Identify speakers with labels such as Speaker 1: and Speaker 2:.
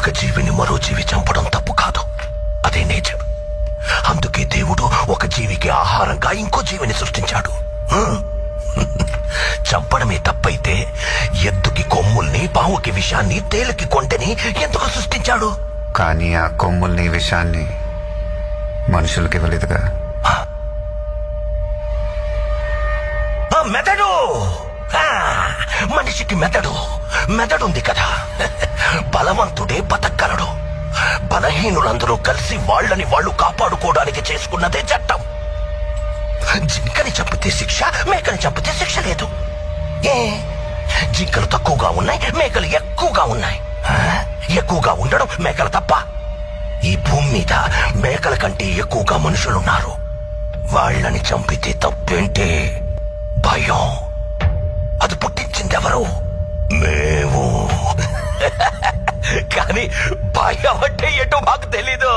Speaker 1: ఒక జీవిని మరో జీవి చంపడం తప్పు కాదు, అదే నేచర్. అందుకే దేవుడు ఒక జీవికి ఆహారంగా ఇంకో జీవిని సృష్టించాడు. చంపడమే తప్పైతే ఎద్దుకి కొమ్ముల్ని, పావుకి విషాన్ని, తేలికి కొంటెని ఎందుకు సృష్టించాడు?
Speaker 2: కానీ ఆ కొమ్ముల్ని, విషాన్ని మనుషులకి ఇవ్వలేదుగా.
Speaker 1: మెదడు, మనిషికి మెదడుంది కదా. బలవంతుడే బతకగలడు. బలహీనులందరూ కలిసి వాళ్ళని వాళ్ళు కాపాడుకోవడానికి చేసుకున్నదే చట్టం. జింకని చంపితే శిక్ష, మేకని చంపితే శిక్ష లేదు. ఏ జింకలు తక్కువగా ఉన్నాయి, మేకలు ఎక్కువగా ఉన్నాయి. ఎక్కువగా ఉండడం మేకలు తప్ప? ఈ భూమి మీద మేకల కంటే ఎక్కువగా మనుషులున్నారు. వాళ్ళని చంపితే తప్పేంటే? భయం. అది పుట్టించిందెవరు? మేము. కానీ భయం అంటే ఎటో మాకు తెలీదు.